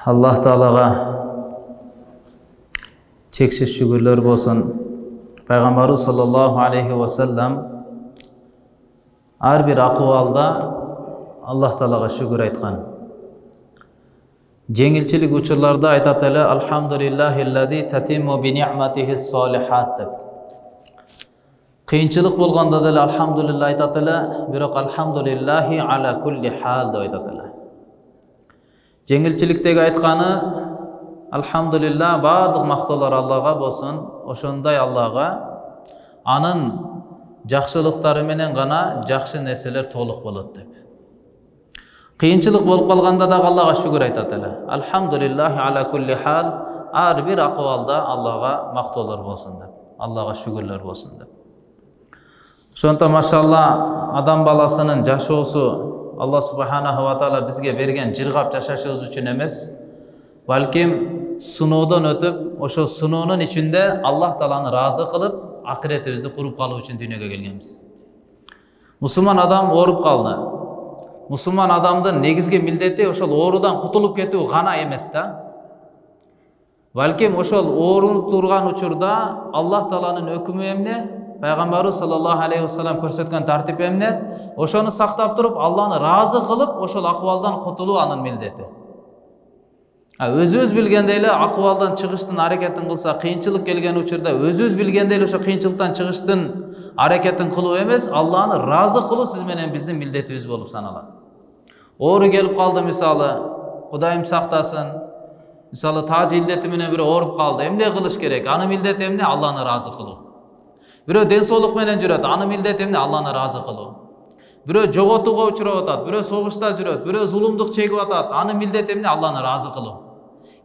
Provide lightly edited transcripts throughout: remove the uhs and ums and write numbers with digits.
Allah Taalaga çeksiz şükürler olsun. Peygamberimiz sallallahu aleyhi ve sellem her bir akıvalda Allah Taalaga şükür aytkan. Jengilçilik uçurlarda aytat ele Elhamdülillahillezî tetimmu bi ni'metihi's salihat deb. Kıyınçılık bolganda da elhamdülillah aytat ele, biroq elhamdülillahi ala kulli hal deb aytat ele. Jengilçiliktegi aytkanı elhamdülillah bardyk maktalar Allah'a bolsun, oşonday Allah'a anın jakşılıktары menen gana jakşı nerseler toluk bolot dep. Kıyınçılık bolup kalganda da Allah'a şükür aytat ele. Elhamdülillahi ala kulli hal, her bir akıvalda Allah'a maktalar bolsun dep. Allah'a şükürler bolsun dep. Şonta maşallah adam balasının jaşoosу Allah subhanahu wa taala bizge bergen jırgap jaşaşыбыз üçün emes, balkim sınoodan ötüp, oşo sınoonun içinde Allah Taalаны razı kılıp, ahiretibizdi kurup kalуу üçün dünyaya gelgenmiz. Müslüman adam orup kaldı. Müslüman adamdın negizgi mildeti oşol oorudan kutulup ketүү gana emes da. Balkim oşol oorunup turgan uçurda Allah Taalанын өкүмү эмне? Peygamberimiz sallallahu aleyhi ve sellem körsetken tartip emne, oşonu saktap turup Allah'ını razı kılıp oşol akıvaldan kutulu anın mildeti. Özüz bilgendeyle akıvaldan çıkıştın hareketin kılsa, kıyınçılık gelgen uçurda özüz bilgendeyle oşo kıyınçılıktan çıkıştın hareketin kılı emez, Allah'ını razı kılı siz menen bizdin mildetimiz bolup sanalar. Oğru gelip kaldı misalı, Kudayım saktasın, misalı tacı ildeti menen biri oğrup kaldı, emne kılış gerek, anı mildet emne Allah'ını razı kılı. Biri densoluk menen jüröt, anı mildet emne Allah'ını razı kılуу. Biri jogotuga uçurap atat, biri soğuşta jüröt, biri zulumduk çekip atat, anı mildet emne Allah'ını razı kılуу.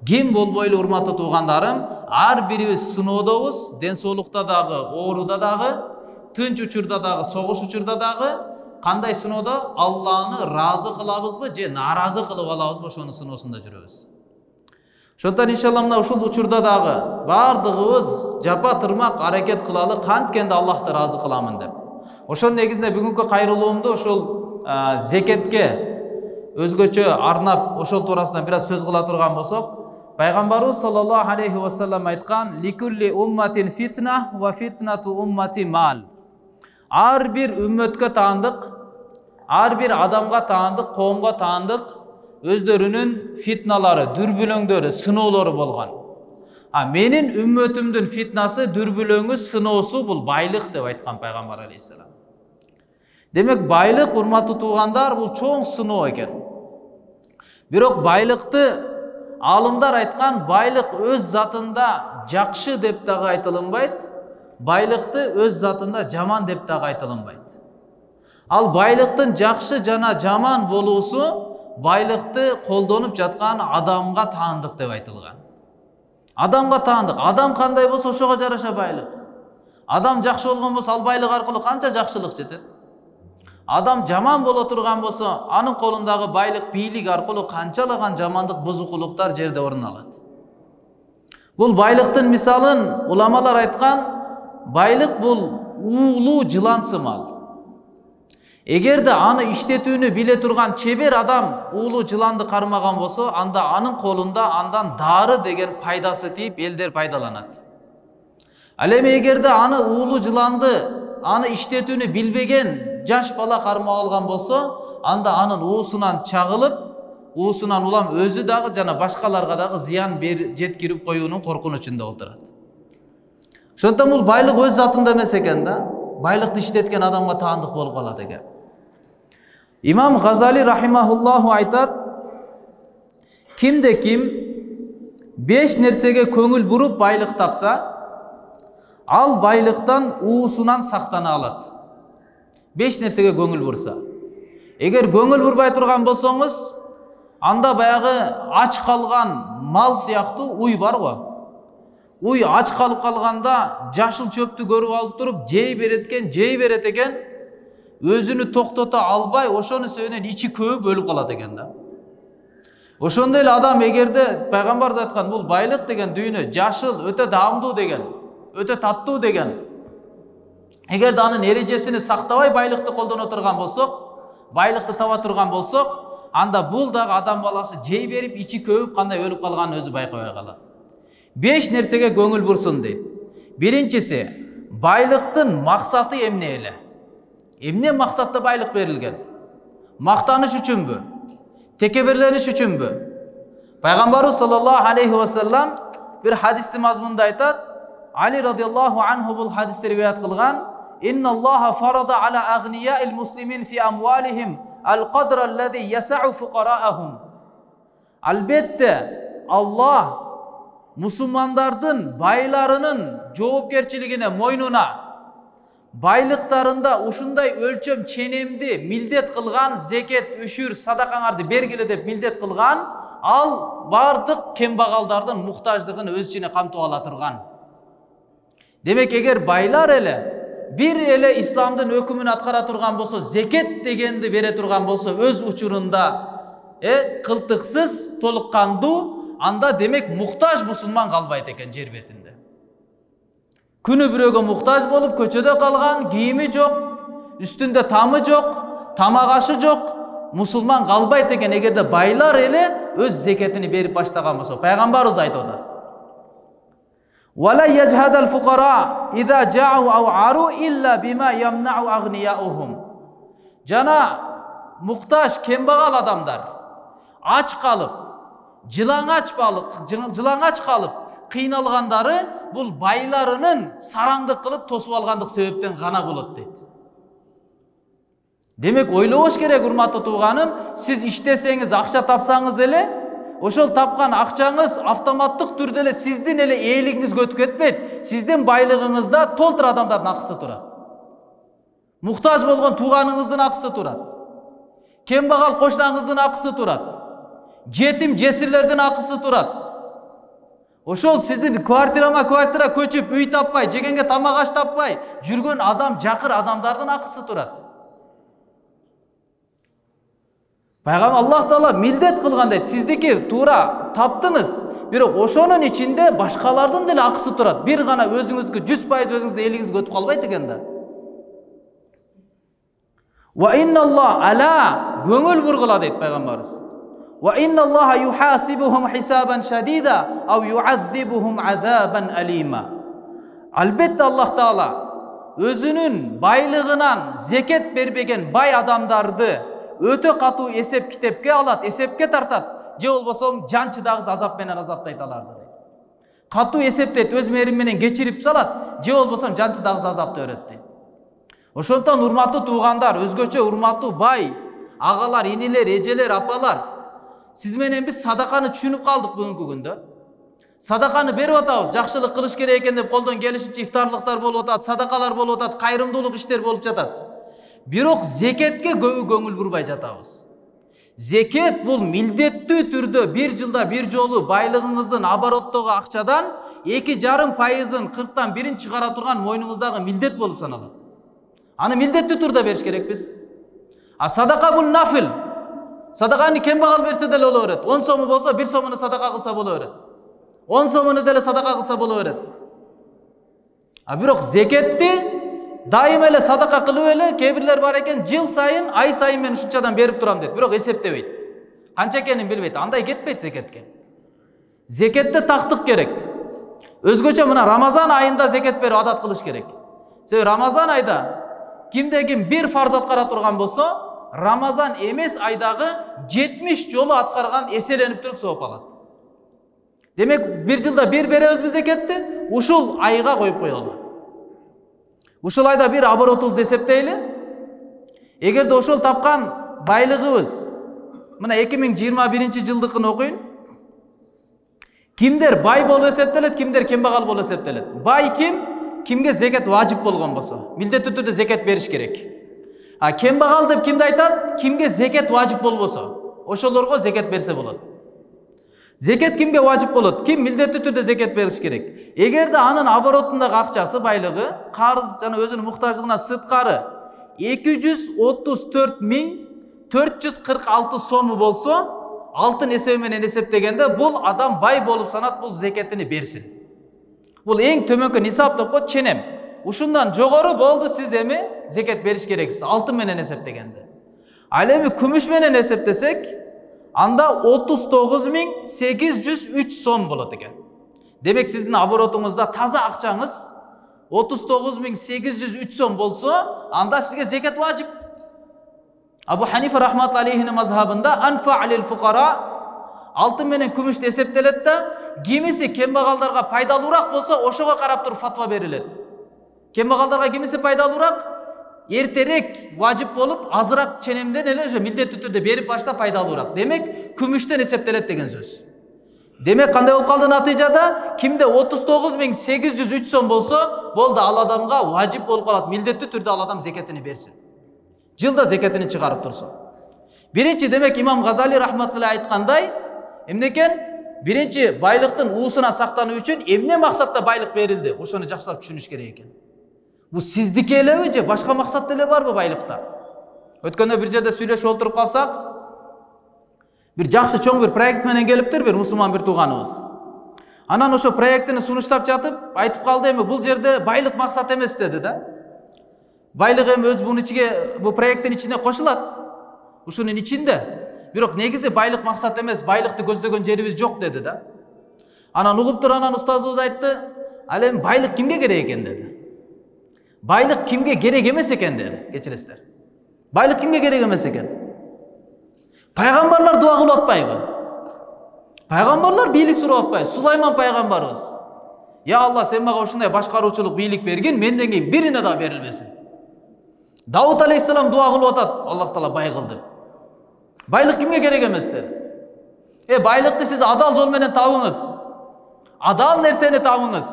Kim bolboylu urmatlı tuğandarım, her birimiz sınoodobuz, densolukta dagı, ooruda dagı, tınç uçurda dagı, soğuş uçurda dagı, kanday sınooda Allah'ını razı kılabızbı, je narazı kılıp alabızbı, şonu sınoosunda jürөбүз. Şontan inşallah mına uşul uçurda dagı bardığımız japa tırmak hareket kılalı kantkende Allah'ta razı kılamın dep. Oşonun negizinde bugünkü kayrılığımda oşul zeketke özgöçö arnap oşol tuurasында biraz söz kıla turgan bolsok, Peygamberimiz sallallahu aleyhi ve sellem aytkan likulli ummatin fitna ve fitnatu ummati mal. Her bir ümmetke taandık, her bir adamga taandık, koomga taandık, özlerinin fitnaları, dürbülöңdörü, sınoolары bolgan. Menin ümmetimdin fitnası, dürbülöңü, sınoosu bul baylık dep aytkan Peygamber aleyhisselam. Demek baylık urmatlı tuğandar bul çoğun sınoo eken. Birok baylıkты alımlar aytkan baylık öz zatında jakşı dep dagı aytılınbayt, baylıkты öz zatında jaman dep dagı aytılınbayt. Al baylıktın jakşı jana jaman boluusu baylıkты koldonup жатқан адамға таандык деп айтылған. Адамға таандык. Адам кандай болсо ошого жараша байлык. Адам жакшы болгон болсо ал байлык аркылуу канча жакшылык жетет. Адам жаман боло турган болсо, анын колундагы байлык, бийлик аркылуу канчалаган жамандык, бузукулуктар жерде орун алат. Бул байлыктын мисалын уламалар айткан, байлык бул уулуу жылан сымал. Эгерде аны иштетүүнү биле турган чебер адам уулуу жыланды кармаган болсо, анда анын колунда андан дары деген пайдасы тийип элдер пайдаланат. Ал эми эгерде аны уулуу жыланды аны иштетүүнү билбеген жаш бала кармап алган болсо, анда анын уусунан чагылып, уусунан улам өзү дагы жана башкаларга дагы зыян жеткирип коюунун коркунучунда отурат. Ошондон бул байлык өз затында эмес экен да, байлыкты иштеткен адамга таандык болуп калат экен. İmam Gazali rahimahullahu aytat, kimde kim 5 nersege köngül burup baylık tapsa, al baylıktan uusundan saktana alat. 5 nersege köngül bursa. Eger köngül burbay turgan bolsoңуз, anda bayagı aç kalgan mal siyahtı uy var go. Uy aç kalıp kalganda jaşıl çöptü görüp alıp turup jey beret eken, özünü toktota albay, oşonu söylenen içi köp ölüp kalat eken da. Oşonda ele adam egerde Peygamber aytkan bul baylık degen düğünü jaşıl, öte daamdуу degen, öte tattуу degen. Egerde anın erejesini saktабай baylıkты колдоно турган болсок, байлыкты таба турган болсок, анда бул дагы адам баласы жей берип ичи көбүп кандай өлүп калганын өзү байкабай калат. 5 нерсеге көңүл бурсун дейт. Биринчиси, байлыктын максаты эмне эле? Эмне максатта байлык берилген? Мактаныш үчүнбү? Текебирлениш үчүнбү? Пайгамбарыбыз саллаллаху алейхи ва саллам bir hadisти мазмунда айтат. Ali radıyallahu anhu bul hadiste rivayet kılgan. İnna Allaha farada ala aghniya'il muslimin fi amwalihim al-qadra allazi yas'u fuqara'ahum. Albatta Allah Müslümanlardın baylarının жоопкерчилигине moynuna байлыктарында ушундай өлчөм ченемди милдет кылган зекет, үшүр, садакаңарды бергиле деп милдет кылган, ал бардык кембагалдардын муктаждыгын өз ичине камтып ала турган. Демек эгер байлар эле бир эле исламдын өкүмүн аткара турган болсо, зекет дегенди бере турган болсо, өз учурунда кылтыксыз, толук кандуу, анда демек муктаж мусулман калбайт экен жер бетинде. Күнү бирөөгө муктаж болуп көчөдө калган, кийими жок, үстүндө тамы жок, тамак ашы жок, мусулман калбайт экен эгерде байлар эле өз зекетини берип баштаган болсо. Пайгамбарыбыз айтып атат. Wala yajhadal fuqara idza ja'u aw aru illa bima yamna'u aghniya'uhum. Jana muhtaç kembagal adamlar aç kalıp, жылаңач kalıp kıynalgandары bul baylarının sarаңдык kılıp tosуп alганdık себептен gana bolot дейт. Demek ойлобош керек, урматтуу тууганым, siz иштесеңиz, акча тапсаңыз эле, ошол тапкан акчаңыз автоматтык түрдө эле сиздин эле ээлигиңизге өтүп кетпейт. Сиздин байлыгыңызда толтур адамдардын акысы турат. Муктаж болгон тууганыңыздын акысы турат. Кембагал кошунаңыздын акысы турат. Жетим жесирлердин акысы турат. Ошол сиздин квартирама квартира көчүп, үй таппай, жегенге тамак аш таппай жүргөн адам, жакыр адамдардын акысы турат. Пайгамбар Аллах Таала милдет кылган дейт. Сиздики туура таптыңыз, бирок ошонун ичинде башкалардын деле акысы турат. Бир гана өзүңүздүкү 100% өзүңүздүн элиңизге өтүп калбайт экен да. Wa inna Allah ala көңүл бургула дейт пайгамбарыбыз. Wa inna Allah yuhasibuhum hisaban shadida aw yu'azzibuhum azaban alima. Albatta Alloh Taala өзүнүн байлыгынан зекет бербеген бай адамдарды өтө катуу эсеп китепке алат, эсепке тартат. Же болбосо жанчыдагы азап менен азаптайт аларды дейт. Катуу эсептейт, өз мээрим менен кечирип салат, же болбосо жанчыдагы азапты өрөт дейт. Ошондон урматтуу туугандар, өзгөчө урматтуу бай, агалар, инилер, эжелер, апалар, сиз менен биз садаканы түшүнүп калдык бүгүнкү күндө. Садаканы берип атабыз, жакшылык кылыш керек экен деп колдон келишинче ифтарлыктар болуп атат, садакалар болуп атат, кайрымдуулук иштер болуп жатат. Бирок зекетке көбү көңүл бурбай жатабыз. Зекет бул милдеттүү түрдө бир жылда бир жолу байлыгыңыздын обороттогу акчадан 2,5%-ын 40-тан 1-ин чыгара турган мойнуңуздагы милдет болуп саналат. Аны милдеттүү түрдө бериш керекпиз. А садака бул нафил. Садаканы кембагал берсе деле боло берет. 10 сому болсо 1 сомуну садака кылса боло берет. 10 сомуну деле садака кылса боло берет. А бирок зекетти дайым эле садака кылып эле кээ бирлер бар экен, жыл сайын, ай сайын мен ушунчадан берип турам дейт. Бирок эсептебейт. Канча экенин билбейт. Андай кетпейт зекетке. Зекетте тактык керек. Өзгөчө мына Рамазан айында зекет берип адат кылыш керек. Себеби Рамазан айда кимде ким бир фарз аткара турган болсо, Рамазан эмес айдагы 70 жолу аткарган эселенип туруп сооп алат. Демек, бир жылда бир беребизби зекетти, ушул айга коюп коелу. Ушул айда бир оборотубузду эсептейли. Эгерде ошол тапкан байлыгыбыз, мына 2021-жылдыкын окуйн. Кимдер бай болуп эсептелет, кимдер кембагал болуп эсептелет. Бай ким? Кимге зекет важип болгон болсо, милдеттүү түрдө зекет бериш керек. А кембагал деп кимди айтат? Кимге зекет важип болбосо, ошолорго зекет берсе болот. Зекет кимге важип болот? Ким милдеттүү түрдө зекет бериш керек. Эгерде анын оборотундагы акчасы, байлыгы, карыз жана өзүнүн муктаждыгынан сырткары 234.446 сому болсо, алтын эсеби менен эсептегенде бул адам бай болуп санат, бул зекетини берсин. Бул эң төмөнкү нисап деп коет, ченем. Ушундан жогору болду, сиз эми зекет бериш керексиз, алтын менен эсептегенде. Ал эми күмүш менен эсептесек, анда 39.803 сом болот экен. Демек сиздин оборотуңузда таза акчаңыз 39.803 сом болсо, анда сизге зекет важип. Абу Ханифа рахматуллахи алейхинин мазхабында анфа лил фуқара, алтын менен күмүштү эсептелет да, кимиси кембагалдарга пайдалуураак болсо, ошого карап туруп фатва берилет. Кембагалдарга кимиси пайдалуураак, эртерээк важип болуп, азыраак ченемден эле ошо милдеттүү түрдө берип башта пайдалуураак. Демек, күмүштөн эсептелет деген сөз. Демек, кандай болуп калды натыйжада? Кимде 39.803 сом болсо, болду, ал адамга важип болуп калат, милдеттүү түрдө ал адам зекетини берсин. Жылда зекетini чыгарып турсун. Биринчи, демек, имам Газали рахматуллахи айткандай, эмне экен? Биринчи, байлыктын уусуна сактануу үчүн эмне максатта байлык берилди? Ошону жакшылап түшүнүш керек экен. Бул сиздики элеби же башка максат деле барбы байлыкта? Өткөндө бир жерде сүйлөшүп отуруп калсак, бир жакшы чоң бир проект менен келиптир бир мусулман бир тууганыбыз. Анан ошо проектини сунуштап жатып, айтып калды, эми бул жерде байлык максат эмес деди да. Байлык эми өз бунун ичиге, бул проекттин ичине кошулат. Ушунун ичинде. Бирок негизи байлык максат эмес, байлыкты көздөгөн жерибиз жок деди да. Анан угуп анан устазыбыз айтты, ал эми байлык кимге керек экен деди. Байлык кимге керек эмес экен деди, кечиресиздер. Байлык кимге керек эмес экен? Пайгамбарлар дуа кылып атпайбы? Пайгамбарлар бийлик сурап атпайбы? Сулайман пайгамбарыбыз. Я Алла, сен мага ушундай башкаруучулук бийлик бергин, менден кийин бирине да берилбесин. Давуд алейхиссалам дуа кылып атат, Аллах таала бай кыл деп. Байлык кимге керек эмес деди. Байлыкты сиз адал жол менен табыңыз. Адал нерсени табыңыз.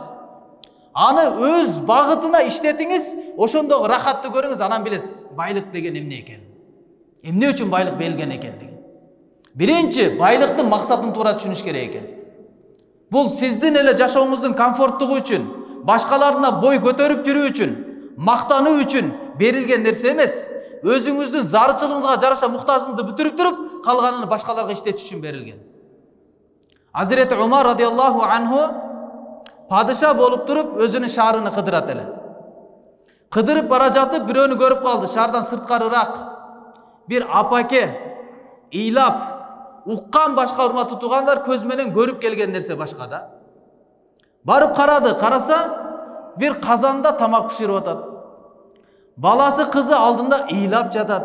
Аны өз багытына иштетиңиз, ошондогу рахатты көрүңүз, анан билесиз, байлык деген эмне экенин. Эмне үчүн байлык берилген экендигин. Биринчи, байлыктын максатын туура түшүнүш керек экен. Бул сиздин эле жашооңуздун комфорттугу үчүн, башкаларына бой көтөрүп жүрүү үчүн, мактануу үчүн берилген нерсе эмес. Өзүңүздүн зарычылыгыңызга жараша муктажыңызды бүтүрүп туруп, калганын башкаларга иштетиш үчүн берилген. Азирети Умар радиаллаху анху падыша болуп туруп, өзүнүн шаарыны кыдырат эле. Кыдырып бара жатып, бирөөнү көрүп калды, шаардан сырткарыраак. Bir apake, ыйлап, уккан башка урматтуу туугандар, көз менен көрүп келген нерсе башка да. Барып карады, караса, bir казанда тамак пиширип атат. Баласы кызы алдында ыйлап жатат.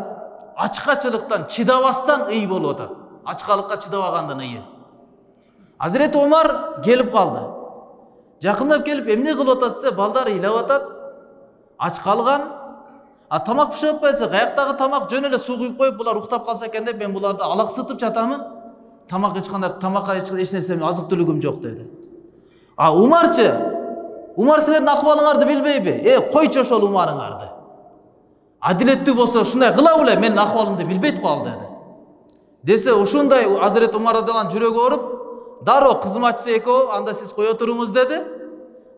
Ачкачылыктан, чыдабастан ый болуп атат. Ачкалыкка чыдабагандан ыйы. Азирети Умар келип калды. Жакындап келип, эмне кылып атасыз? Балдар ыйлап атат. Ач калган. Тамак пишип атпайсыз, каяктагы тамак жөн эле суу куюп коюп, булар уктап калса экен деп, мен буларды алаксытып жатамын. Тамак эч кандай, тамакка эч нерсе, азык түлүгүм жок деди. Умарчы? Умар силердин акыбалыңарды билбейби? Койчу ошол Умарыңарды. Адилеттүү болсо ушундай кыла беле, менин акыбалымды билбейт кал деди. Десе, ушундай Азирет Умар радиаллаху жүрөгү ооруп, дароо кызматчысы экөө, анда сиз кое туруңуз деди.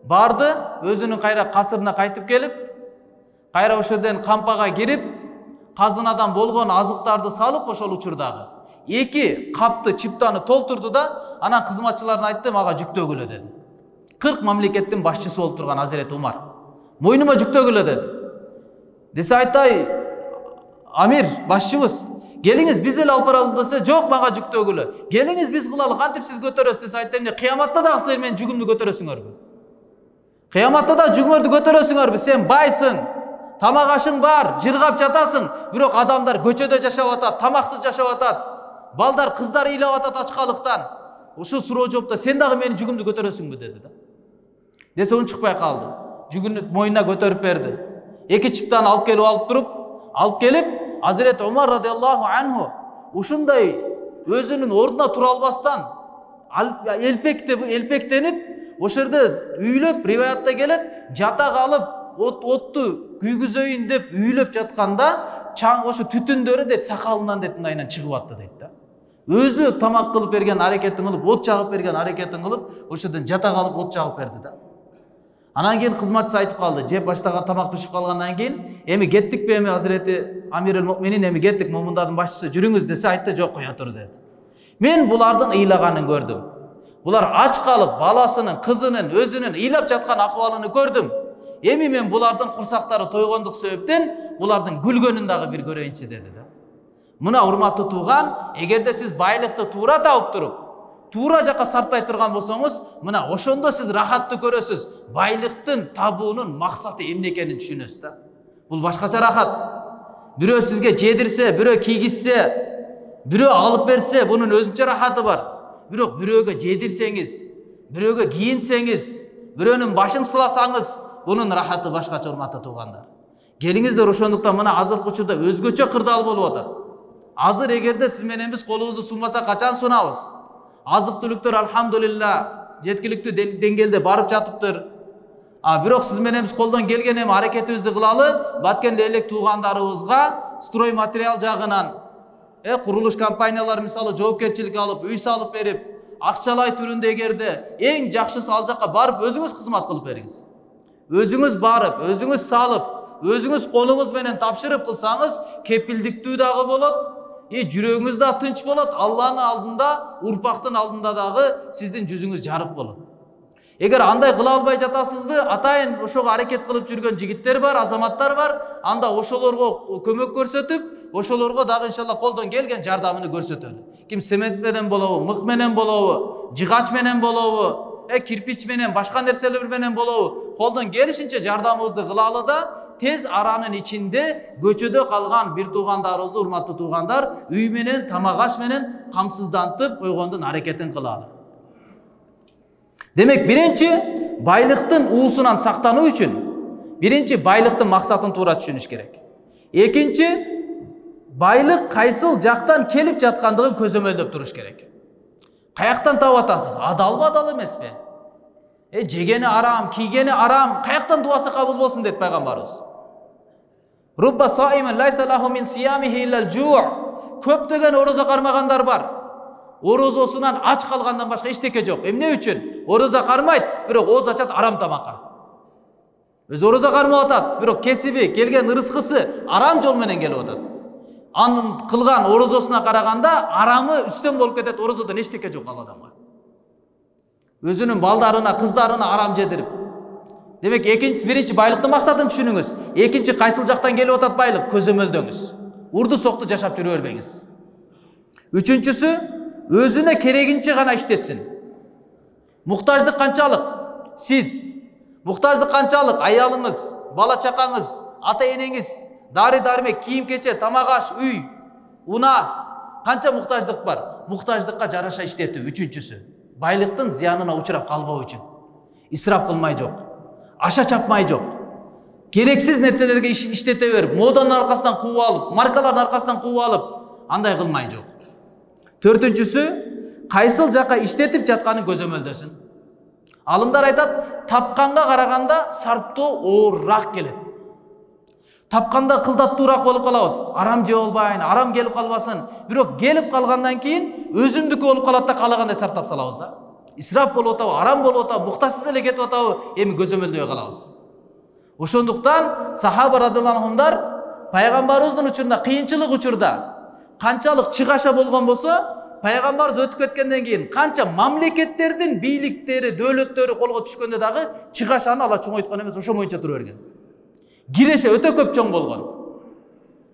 Барды, өзүнүн кайра касырына кайтып келип, кайра ошол жерден кампага кирип, казынадан болгон азыктарды салып, ошол учурдагы 2 капты чыптаны толтурду да, анан кызматчыларына айтты, мага жүктөгүлө деди. 40 мамлекеттин башчысы болуп турган Азирет Умар. Мойнума жүктөгүлө деди. Десе айтты, Амир, башчыбыз, келиңиз биз эле алып баралы десе, жок, мага жүктөгүлө. Келиңиз биз кылалы, кантип сиз көтөрөсүз десе, айтты, эмне кыяматта дагы силер менин жүгүмдү көтөрөсүңөрбү? Кыяматта да жүгүңөрдү көтөрөсүңөрбү? Сен байсың, тамак ашың бар, жыргап жатасың, бирок адамдар көчөдө жашап атат, тамаксыз жашап атат. Балдар, кыздар ыйлап атат ачкалыктан. Ушул суроо жоопто сен дагы менин жүгүмдү көтөрөсүңбү деди да. Десе унчукпай калды. Жүгүнү мойнуна көтөрүп берди. 2 чыптаны алып келип, Азирет Умар радиаллаху анху ушундай өзүнүн ордуна тура албастан элпектенип, ошол жерде үйлөп, риваятта келет, жата калып, отту күйгүзөйүн деп үйлөп жатканда, чаң ошо түтүндөрү дейт, сакалынан дейт, мындайынан чыгып атты дейт да. Өзү тамак кылып берген аракетин кылып, от жагып берген аракетин кылып, ошол жерден жата калып от жагып берди да. Анан кийин кызматчысы айтып калды, жеп баштаган тамак пишип калгандан кийин, эми кеттикпи эми Азирети Амирул Муъминин, эми кеттик, момундардын башчысы, жүрүңүз десе, айтты, жок, кое тур деди. Мен булардын ыйлаганын көрдүм. Булар ач калып, баласынын, кызынын, өзүнүн ыйлап жаткан акыбалын көрдүм. Эми мен булардын курсактары тойгондук себептен, булардын күлгөнүн дагы бир көрөйүнчү деди да. Мына урматтуу тууган, эгерде сиз байлыкты туура тауып туруп, туура жакка сарптай турган болсоңуз, мына ошондо сиз рахатты көрөсүз. Байлыктын табуунун максаты эмне экенин түшүнөсүз да. Бул башкача рахат. Бирөө сизге жедирсе, бирөө кийгизсе, бирөө алып берсе, бунун өзүнчө рахаты бар. Бирок бирөөгө жедирсеңиз, бирөөгө кийинсеңиз, бирөөнүн башын сыласаңыз, бунун рахаты башкача, урматтуу туугандар. Келиңиздер, ошондуктан мына азыркы учурда өзгөчө кырдаал болуп атат. Азыр эгерде сиз менен биз колубузду сунбаса качан сунабыз? Азык-түлүктөр алхамдулилла жеткиликтүү деңгээлде барып жатыптыр. Бирок сиз менен биз колдон келген эми аракетибизди кылалы, баткенде элек туугандарыбызга строй материал жагынан, курулуш компаниялары мисалы жоопкерчилик алып, үй салып берип, акчалай түрүндө эгерде эң жакшысы ал жакка барып өзүңүз кызмат кылып бериңиз. Өзүңүз барып, өзүңүз салып, өзүңүз колуңуз менен тапшырып кылсаңыз, кепилдиктүү дагы болот, жүрөгүңүз да тынч болот, Алланын алдында, урпактын алдында дагы сиздин жүзүңүз жарык болот. Эгер андай кыла албай жатасызбы, атайын ошого аракет кылып жүргөн жигиттер бар, азаматтар бар, анда ошолорго көмөк көрсөтүп, ошолорго дагы иншалла колдон келген жардамын көрсөтөлү. Ким семент менен болобу, мык менен болобу, жыгач менен болобу, кирпич менен, башка нерселер менен болобу, колдон келишинче жардамыбызды кылалы да, тез аранын ичинде көчөдө калган бир туугандарыбызды, урматтуу туугандар, үй менен, тамак аш менен камсыздантып койгондун аракетин кылалы. Демек, биринчи байлыктын уусунан сактануу үчүн биринчи байлыктын максатын туура түшүнүш керек. Экинчи, байлык кайсыл жактан келип жаткандыгын көзөмөлдөп туруш керек. Каяктан таап атасыз? Адалбы, адал эмеспи? Жегени арам, кийгени арам, каяктан дуасы кабыл болсун дейт пайгамбарыбыз. Рубба саимин лайса лаху мин сиямихи иллал жуу. Көптөгөн орозо кармагандар бар. Орозосунан ач калгандан башка эчтеке жок. Эмне үчүн? Орозо кармайт, бирок ооз ачат арам тамакка. Өз орозо кармап атат, бирок кесиби, келген ырыскысы арам жол менен келип атат. Анын кылган орозосуна караганда арамы үстөн болуп кетет, орозодон эчтеке жок ал адамга. Өзүнүн балдарына, кыздарына арам жедирип. Демек, биринчи байлыктын максатын түшүнүңүз. Экинчи, кайсыл жактан келип атат байлык? Көзөмөлдөңүз. Урду сокту жашап жүрө бербеңиз. Үчүнчүсү, өзүнө керегинче гана иштетсин. Муктаждык канчалык? Сиз. Муктаждык канчалык? Аялыңыз, бала чакаңыз, ата энеңиз, дары-дармек, кийим-кече, тамак аш, үй, уна, канча муктаждык бар? Муктаждыкка жараша иштетүү. Үчүнчүсү, байлыктын зыянына учурап калбоо үчүн. Исрап кылмай жок. Аша чапмай жок. Керексиз нерселерге иштете берип, моданын аркасынан кууп алып, маркалардын аркасынан кууп алып, андай кылмай жок. Төртүнчүсү, кайсыл жакка иштетип жатканын көзөмөлдөсүн. Алымдар айтат, тапканга караганда сарптоо оорураак келет. Тапканда кылдаттуураак болуп калабыз. Арам жеп албайын, арам келип калбасын. Бирок келип калгандан кийин өзүмдүкү болуп калат да, каалагандай сарптап салабыз да. Исрап болуп атабы, арам болуп атабы, муктажсыз эле кетип атабы, эми көзөмөлдөй калабыз. Ошондуктан сахаба радыйаллаху анхумдар пайгамбарыбыздын учурунда, кыйынчылык учурда канчалык чыгаша болгон болсо, пайгамбарыбыз өтүп кеткенден кийин канча мамлекеттердин бийликтери, дөөлөттөрү колго түшкөндө дагы чыгашаны ала чоңойткон эмес, ошо боюнча тура берген. Киреше өтө көп чоң болгон.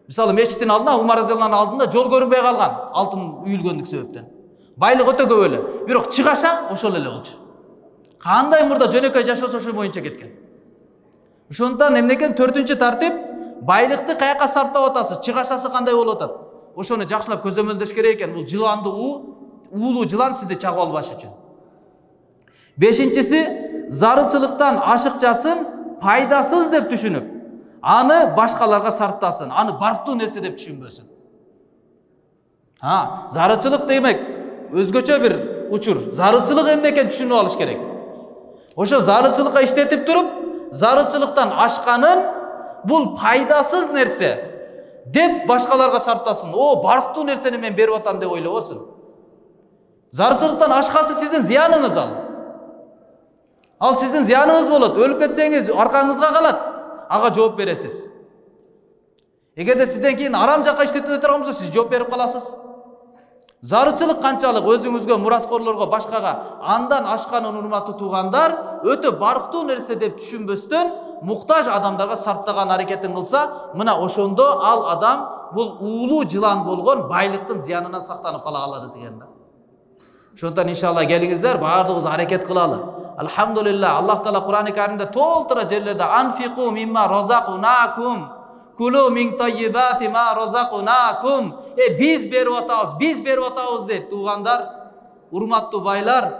Мисалы, мечиттин алдына, Умар радыйаллаху анхунун алдында жол көрүнбөй калган, алтын үйүлгөндүк себептен. Байлык өтө көп эле, бирок чыгаша ошол эле болчу. Кандай мурда жөнөкөй жашоосу ошол боюнча кеткен. Ошондуктан эмне экен төртүнчү тартип, байлыкты каяка сарптап атасыз, чыгашасы кандай болуп атат? Ошону жакшылап көзөмөлдөш керек экен. Бул жыланды уулуу жылан сизди чагып албаш үчүн. Бешинчиси, зарылчылыктан ашыкчасын пайдасыз деп түшүнүп, аны башкаларга сарптасын, аны барктуу нерсе деп түшүнбөсүн. Зарылчылык демек өзгөчө бир учур. Зарылчылык эмне экенин түшүнүп алыш керек. Ошо зарылчылыкка иштетип туруп, зарылчылыктан ашканын бул пайдасыз нерсе деп башкаларга сарптасын. Барктуу нерсени мен берип атам деп ойлобосун. Зарылчылыктан ашкасы сиздин зыяныңыз ал. Ал сиздин зыяныңыз болот. Өлүп кетсеңиз аркаңызга калат. Ага жооп бересиз. Эгерде сизден кийин арам жакка иштете турган болсо, сиз жооп берип каласыз. Зарылчылык канчалык өзүңүзгө, мураскорлорго, башкага андан ашканын, урматтуу туугандар, өтө барктуу нерсе деп түшүнбөстөн муктаж адамдарга сарптаган аракетин кылса, мына ошондо ал адам бул уулуу жылан болгон байлыктын зыянынан сактанып кала алады деген да. Ошондон иншалла келиңиздер баардыгыбыз аракет кылалы. Алхамдулилlah, Аллах Таала Кур'ан-ы Каримде толтура жерлерде анфиqu mimma razaqnakum kulu min tayyibati ma razaqnakum. Biz берип атабыз дейт. Туугандар, урматтуу байлар,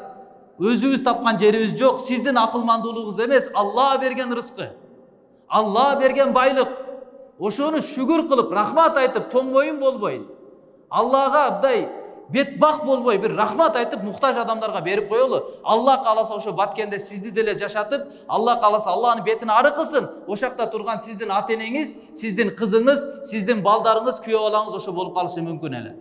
өзүбүз тапкан жерибиз жок, сиздин акылмандуулугуңуз эмес, Алла берген рызкы, Алла берген байлык. Ошону шүгүр кылып, рахмат айтып, тоңмоюн болбой, Аллага абдай бетбак болбой, бир рахмат айтып, муктаж адамдарга берип коелу. Алла кааласа ошо баткенде сизди деле жашатып, Алла кааласа Алланын бетин ары кылсын. Ошакта турган сиздин ата-энеңиз, сиздин кызыңыз, сиздин балдарыңыз, күйөө балаңыз ошо болуп калышы мүмкүн эле.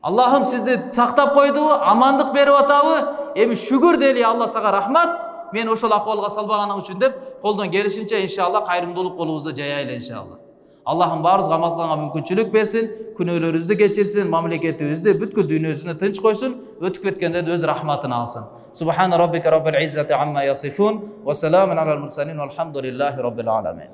Аллахым сизди сактап койдубу, амандык берип атабы? Эми шүгүр дейли, Алла сага рахмат. Мен ошол акыбалга салбаганың үчүн деп, колдон келишинче иншалла кайрымдуулук колубузду жаяйлы иншалла. Аллахым баарыбызга амал кылганга мүмкүнчүлүк берсин, күнөөлөрүбүздү кечирсин, мамлекетибизди, бүткүл дүйнөбүздү тынч койсун, өтүп кеткендерди өз рахматын алсын. Субхана раббика раббил иззати амма ясифун ва саламун алал мурсалин валхамдулиллахи раббил аламин.